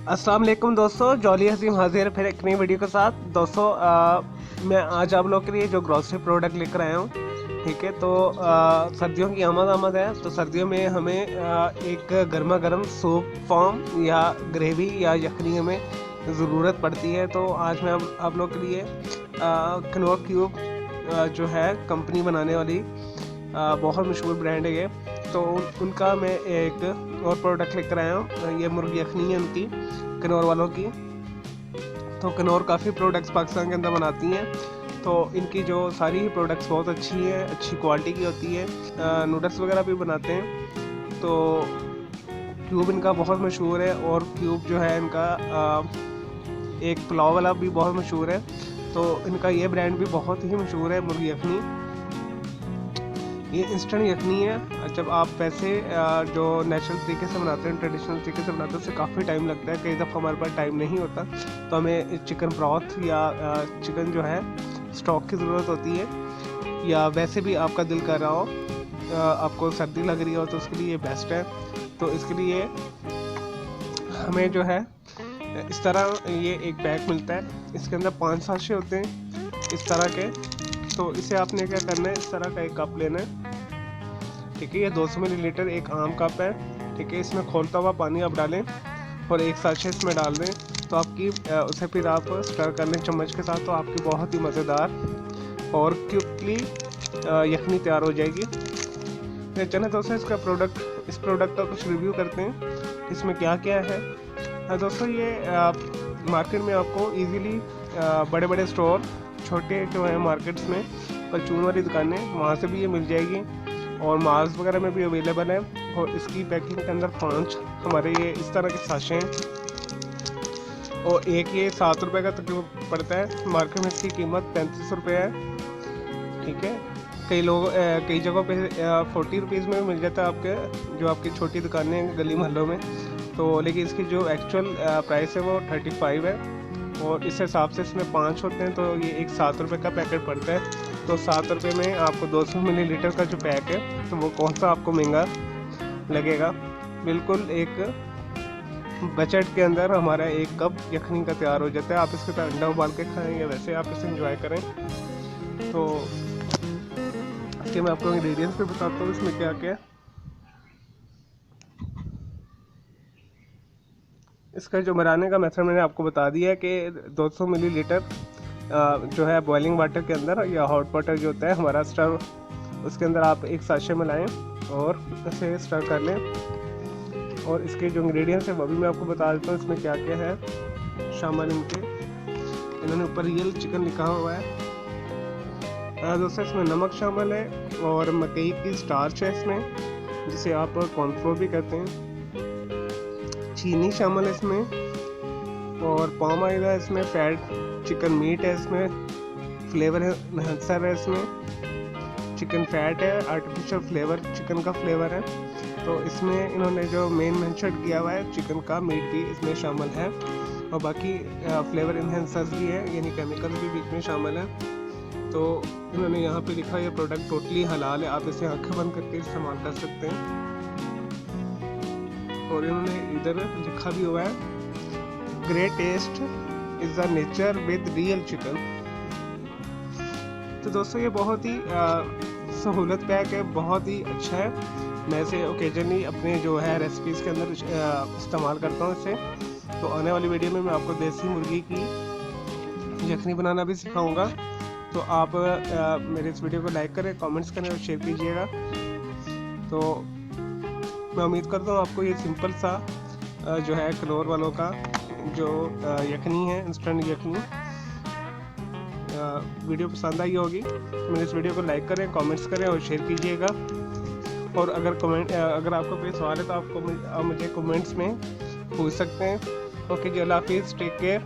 अस्सलाम वालेकुम दोस्तों, जॉली हसीम हाजिर फिर एक नई वीडियो के साथ। दोस्तों मैं आज आप लोग के लिए जो ग्रॉसरी प्रोडक्ट लेकर आया हूँ, ठीक है। तो सर्दियों की आमद है, तो सर्दियों में हमें एक गर्मा गर्म सूप फॉर्म या ग्रेवी या यखनी हमें ज़रूरत पड़ती है। तो आज मैं आप लोग के लिए कनौर क्यूब जो है कंपनी बनाने वाली बहुत मशहूर ब्रांड है ये, तो उनका मैं एक और प्रोडक्ट लेकर आया हूँ। ये मुर्गी यखनी है उनकी, कनौर वालों की। तो कनौर काफ़ी प्रोडक्ट्स पाकिस्तान के अंदर बनाती हैं, तो इनकी जो सारी ही प्रोडक्ट्स बहुत अच्छी हैं, अच्छी क्वालिटी की होती है। नूडल्स वगैरह भी बनाते हैं। तो क्यूब इनका बहुत मशहूर है, और क्यूब जो है इनका एक पुलाव वाला भी बहुत मशहूर है। तो इनका ये ब्रांड भी बहुत ही मशहूर है, मुर्गी यखनी। ये इंस्टेंट यखनी है। जब आप वैसे जो नेचुरल तरीके से बनाते हैं, ट्रेडिशनल तरीके से बनाते हैं, उससे काफ़ी टाइम लगता है। कई दफ़ा हमारे पास टाइम नहीं होता, तो हमें चिकन ब्रॉथ या चिकन जो है स्टॉक की ज़रूरत होती है, या वैसे भी आपका दिल कर रहा हो, आपको सर्दी लग रही हो, तो उसके लिए बेस्ट है। तो इसके लिए हमें जो है इस तरह ये एक बैग मिलता है, इसके अंदर 5 साशे होते हैं इस तरह के। तो इसे आपने क्या करना है, इस तरह का एक कप लेना है, ठीक है। ये 200 मिलीलीटर एक आम कप है, ठीक है। इसमें खोलता हुआ पानी आप डालें और एक साशे इसमें डाल दें, तो आपकी उसे फिर आप स्टर कर लें चम्मच के साथ, तो आपकी बहुत ही मज़ेदार और क्विकली यखनी तैयार हो जाएगी। तो चलें दोस्तों, इस प्रोडक्ट का कुछ रिव्यू करते हैं, इसमें क्या क्या है। दोस्तों ये मार्केट में आपको इजीली बड़े बड़े स्टोर, छोटे जो है मार्केट्स में परचून वाली दुकानें, वहाँ से भी ये मिल जाएगी, और माल्स वगैरह में भी अवेलेबल है। और इसकी पैकिंग के अंदर 5 हमारे ये इस तरह के साशे हैं, और एक ये 7 रुपये का तकरीबन पड़ता है। मार्केट में इसकी कीमत 35 रुपये है, ठीक है। कई जगहों पे 40 रुपीज़ में मिल जाता है आपके, जो आपकी छोटी दुकानें गली मोहल्लों में। तो लेकिन इसकी जो एक्चुअल प्राइस है वो 35 है, और इस हिसाब से इसमें 5 होते हैं, तो ये एक 7 रुपये का पैकेट पड़ता है। तो 7 रुपये में आपको 200 मिलीलीटर का जो पैक है, तो वो कौन सा आपको महंगा लगेगा। बिल्कुल एक बजट के अंदर हमारा एक कप यखनी का तैयार हो जाता है। आप इसके साथ अंडा उबाल के खाएं, या वैसे आप इसे एंजॉय करें। तो इसके मैं आपको इंग्रेडिएंट्स भी बताता हूँ इसमें क्या क्या है। इसका जो बनाने का मेथड मैंने आपको बता दिया है कि 200 मिलीलीटर जो है बॉइलिंग वाटर के अंदर, या हॉट वाटर जो होता है हमारा स्टर, उसके अंदर आप एक साशे मिलाएं और इसे स्टर कर लें। और इसके जो इंग्रेडिएंट्स हैं वो भी मैं आपको बता देता हूँ इसमें क्या क्या है शामिल। इन्होंने ऊपर रियल चिकन लिखा हुआ है। दोस्तों इसमें नमक शामिल है, और मकई की स्टार्च है इसमें, जिसे आप कॉर्नफ्लोर भी कहते हैं। चीनी शामिल है इसमें, और पाम ऑयल है इसमें, फैट चिकन मीट है इसमें, फ्लेवर एनहांसर है इसमें, चिकन फैट है, आर्टिफिशियल फ्लेवर चिकन का फ्लेवर है। तो इसमें इन्होंने जो मेन मेंशन किया हुआ है, चिकन का मीट भी इसमें शामिल है, और बाकी फ्लेवर एनहांसर्स भी है, यानी केमिकल्स भी बीच में शामिल है। तो इन्होंने यहाँ पे लिखा है ये प्रोडक्ट टोटली हलाल है, आप इसे आंखें बंद करके इस्तेमाल कर सकते हैं। और इन्होंने इधर लिखा भी हुआ है, great test is the nature with real chicken. तो दोस्तों ये बहुत ही सहूलत पैक है, बहुत ही अच्छा है। मैं इसे ओकेजनली अपने जो है रेसिपीज़ के अंदर इस्तेमाल करता हूँ इसे। तो आने वाली वीडियो में मैं आपको देसी मुर्गी की यखनी बनाना भी सिखाऊंगा। तो आप मेरे इस वीडियो को लाइक करें, कमेंट्स करें और शेयर कीजिएगा। तो मैं उम्मीद करता हूँ आपको ये सिंपल सा जो है कनौर वालों का जो यखनी है, इंस्टेंट यखनी, वीडियो पसंद आई होगी। मेरे इस वीडियो को लाइक करें, कमेंट्स करें और शेयर कीजिएगा। और अगर आपको कोई सवाल है तो आप मुझे कमेंट्स में पूछ सकते हैं। ओके जी, अल्लाह हाफिज़, टेक केयर।